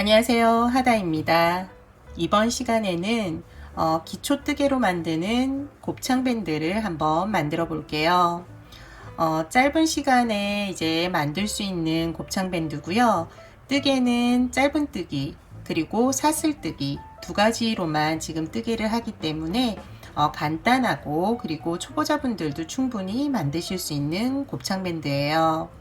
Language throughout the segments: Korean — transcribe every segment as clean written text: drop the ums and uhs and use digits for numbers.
안녕하세요, 하다입니다. 이번 시간에는 기초뜨개로 만드는 곱창밴드를 한번 만들어 볼게요. 짧은 시간에 이제 만들 수 있는 곱창밴드고요. 뜨개는 짧은 뜨기 그리고 사슬뜨기 두 가지로만 지금 뜨개를 하기 때문에 간단하고 그리고 초보자분들도 충분히 만드실 수 있는 곱창밴드예요.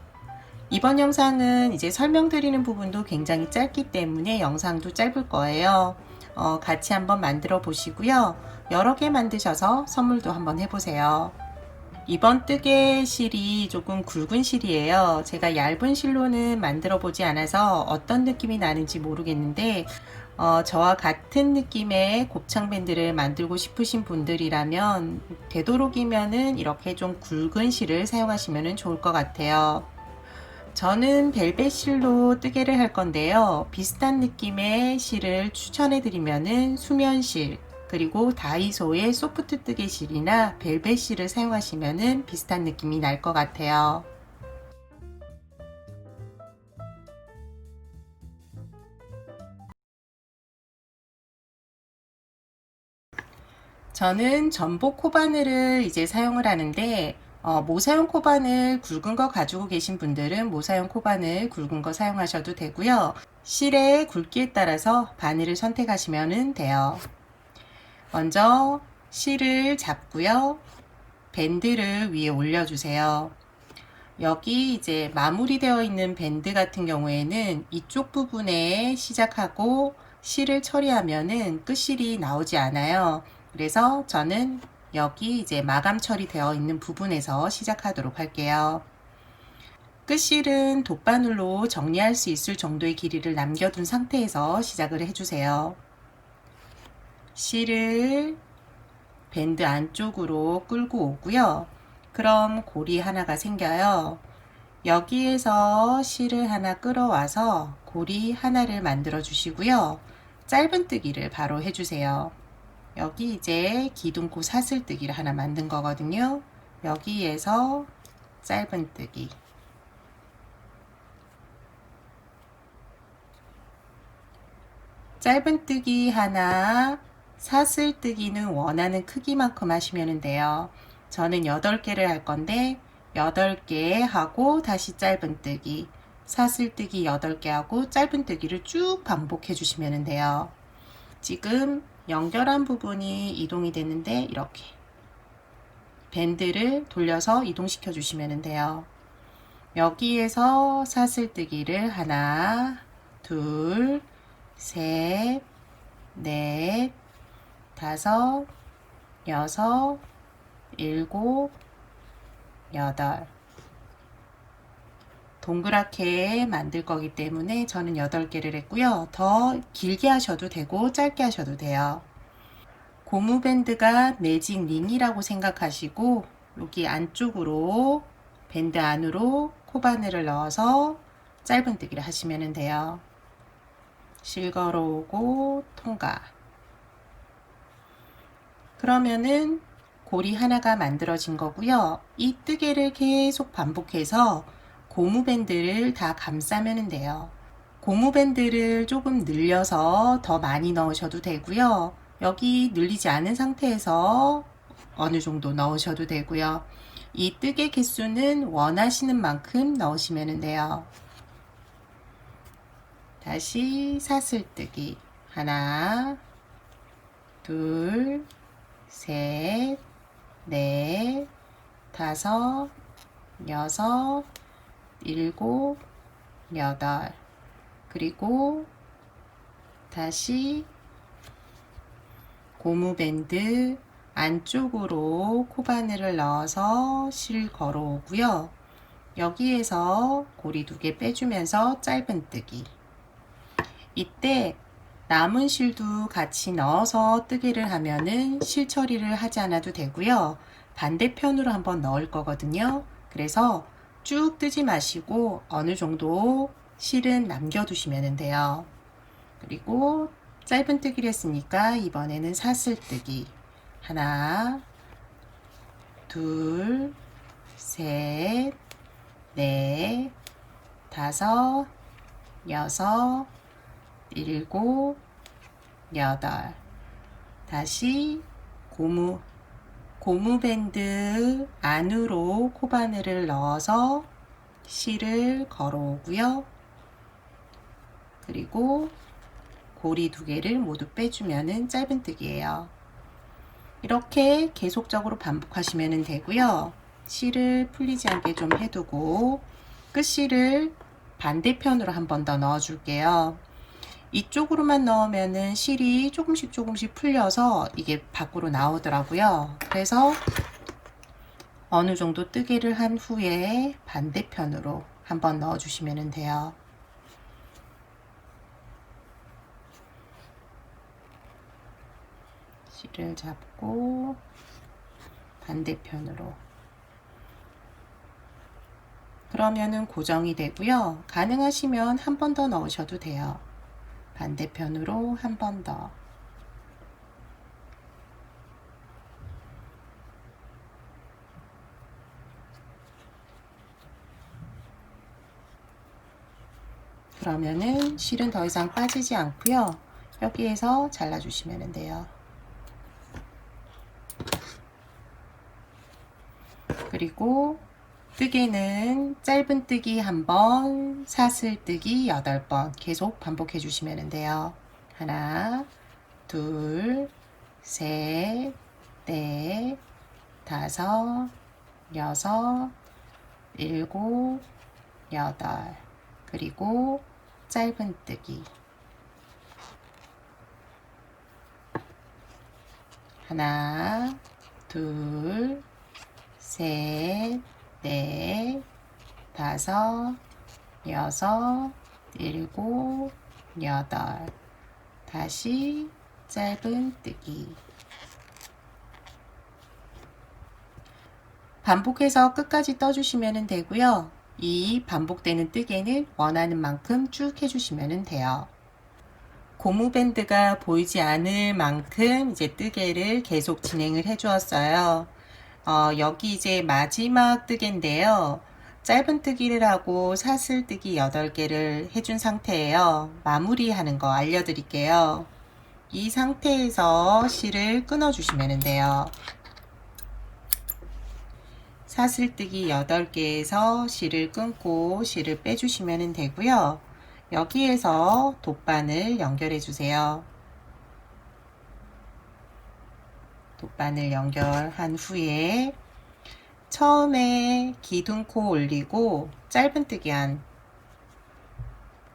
이번 영상은 이제 설명드리는 부분도 굉장히 짧기 때문에 영상도 짧을 거예요. 같이 한번 만들어 보시고요. 여러 개 만드셔서 선물도 한번 해보세요. 이번 뜨개 실이 조금 굵은 실이에요. 제가 얇은 실로는 만들어 보지 않아서 어떤 느낌이 나는지 모르겠는데 저와 같은 느낌의 곱창 밴드를 만들고 싶으신 분들이라면 되도록이면은 이렇게 좀 굵은 실을 사용하시면 좋을 것 같아요. 저는 벨벳 실로 뜨개를 할 건데요. 비슷한 느낌의 실을 추천해 드리면은 수면실, 그리고 다이소의 소프트 뜨개 실이나 벨벳 실을 사용하시면은 비슷한 느낌이 날 것 같아요. 저는 전복 코바늘을 이제 사용을 하는데 모사용 코바늘 굵은 거 가지고 계신 분들은 모사용 코바늘 굵은 거 사용하셔도 되고요. 실의 굵기에 따라서 바늘을 선택하시면 돼요. 먼저 실을 잡고요. 밴드를 위에 올려주세요. 여기 이제 마무리되어 있는 밴드 같은 경우에는 이쪽 부분에 시작하고 실을 처리하면은 끝실이 나오지 않아요. 그래서 저는 여기 이제 마감 처리되어 있는 부분에서 시작하도록 할게요. 끝실은 돗바늘로 정리할 수 있을 정도의 길이를 남겨둔 상태에서 시작을 해주세요. 실을 밴드 안쪽으로 끌고 오고요. 그럼 고리 하나가 생겨요. 여기에서 실을 하나 끌어와서 고리 하나를 만들어 주시고요. 짧은 뜨기를 바로 해주세요. 여기 이제 기둥코 사슬뜨기를 하나 만든 거거든요. 여기에서 짧은 뜨기, 짧은 뜨기 하나, 사슬뜨기는 원하는 크기만큼 하시면 돼요. 저는 8개를 할 건데 8개 하고 다시 짧은 뜨기, 사슬뜨기 8개 하고 짧은 뜨기를 쭉 반복해 주시면 돼요. 지금 연결한 부분이 이동이 됐는데 이렇게 밴드를 돌려서 이동시켜 주시면 돼요. 여기에서 사슬뜨기를 하나, 둘, 셋, 넷, 다섯, 여섯, 일곱, 여덟. 동그랗게 만들 거기 때문에 저는 8개를 했고요. 더 길게 하셔도 되고 짧게 하셔도 돼요. 고무밴드가 매직 링이라고 생각하시고 여기 안쪽으로 밴드 안으로 코바늘을 넣어서 짧은 뜨기를 하시면 돼요. 실 걸어오고 통과. 그러면은 고리 하나가 만들어진 거고요. 이 뜨개를 계속 반복해서 고무밴드를 다 감싸면 돼요. 고무밴드를 조금 늘려서 더 많이 넣으셔도 되고요. 여기 늘리지 않은 상태에서 어느 정도 넣으셔도 되고요. 이 뜨개 개수는 원하시는 만큼 넣으시면 돼요. 다시 사슬뜨기 하나, 둘, 셋, 넷, 다섯, 여섯, 일곱, 여덟. 그리고 다시 고무밴드 안쪽으로 코바늘을 넣어서 실 걸어오고요. 여기에서 고리 2개 빼주면서 짧은 뜨기. 이때 남은 실도 같이 넣어서 뜨개를 하면은 실 처리를 하지 않아도 되고요. 반대편으로 한번 넣을 거거든요. 그래서 쭉 뜨지 마시고 어느 정도 실은 남겨두시면 돼요. 그리고 짧은 뜨기를 했으니까 이번에는 사슬뜨기 하나, 둘, 셋, 넷, 다섯, 여섯, 일곱, 여덟. 다시 고무밴드 안으로 코바늘을 넣어서 실을 걸어오고요. 그리고 고리 두 개를 모두 빼주면은 짧은뜨기예요. 이렇게 계속적으로 반복하시면 되고요. 실을 풀리지 않게 좀 해두고 끝실을 반대편으로 한 번 더 넣어줄게요. 이쪽으로만 넣으면은 실이 조금씩 풀려서 이게 밖으로 나오더라고요. 그래서 어느 정도 뜨개를 한 후에 반대편으로 한번 넣어 주시면 돼요. 실을 잡고 반대편으로. 그러면은 고정이 되고요. 가능하시면 한 번 더 넣으셔도 돼요. 반대편으로 한 번 더. 그러면은 실은 더 이상 빠지지 않고요. 여기에서 잘라주시면 돼요. 그리고 뜨개는 짧은뜨기 1번, 사슬뜨기 8번 계속 반복해 주시면 돼요. 하나, 둘, 셋, 넷, 다섯, 여섯, 일곱, 여덟. 그리고 짧은뜨기 하나, 둘, 셋, 넷, 다섯, 여섯, 일곱, 여덟. 다시 짧은뜨기. 반복해서 끝까지 떠주시면 되고요. 이 반복되는 뜨개는 원하는 만큼 쭉 해주시면 돼요. 고무밴드가 보이지 않을 만큼 이제 뜨개를 계속 진행을 해 주었어요. 여기 이제 마지막 뜨개인데요. 짧은뜨기를 하고 사슬뜨기 8개를 해준 상태예요. 마무리하는 거 알려드릴게요. 이 상태에서 실을 끊어 주시면 돼요. 사슬뜨기 8개에서 실을 끊고 실을 빼주시면 되고요. 여기에서 돗바늘 연결해 주세요. 돗바늘 연결한 후에 처음에 기둥코 올리고 짧은뜨기 한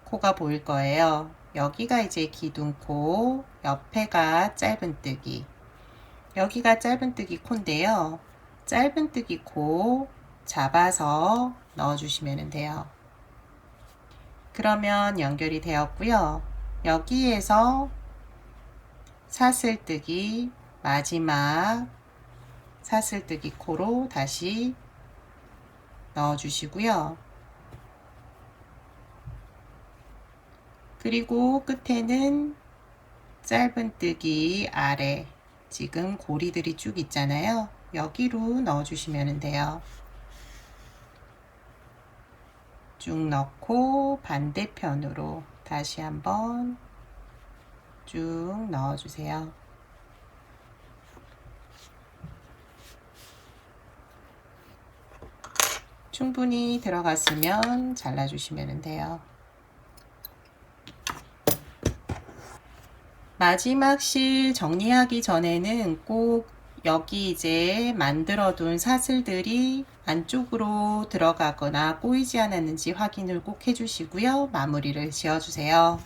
코가 보일 거예요. 여기가 이제 기둥코, 옆에가 짧은뜨기. 여기가 짧은뜨기 코인데요. 짧은뜨기 코 잡아서 넣어주시면 돼요. 그러면 연결이 되었고요. 여기에서 사슬뜨기 마지막 사슬뜨기 코로 다시 넣어주시고요. 그리고 끝에는 짧은뜨기 아래 지금 고리들이 쭉 있잖아요. 여기로 넣어주시면 돼요. 쭉 넣고 반대편으로 다시 한번 쭉 넣어주세요. 충분히 들어갔으면 잘라주시면 돼요. 마지막 실 정리하기 전에는 꼭 여기 이제 만들어둔 사슬들이 안쪽으로 들어가거나 꼬이지 않았는지 확인을 꼭 해주시고요. 마무리를 지어주세요.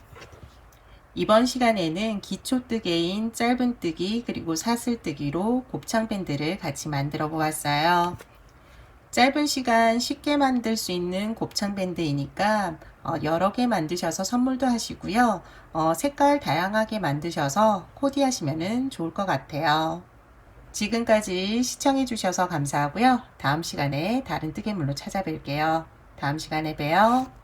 이번 시간에는 기초뜨개인 짧은뜨기 그리고 사슬뜨기로 곱창밴드를 같이 만들어 보았어요. 짧은 시간 쉽게 만들 수 있는 곱창밴드이니까 여러 개 만드셔서 선물도 하시고요. 색깔 다양하게 만드셔서 코디하시면 좋을 것 같아요. 지금까지 시청해 주셔서 감사하고요. 다음 시간에 다른 뜨개물로 찾아뵐게요. 다음 시간에 봬요.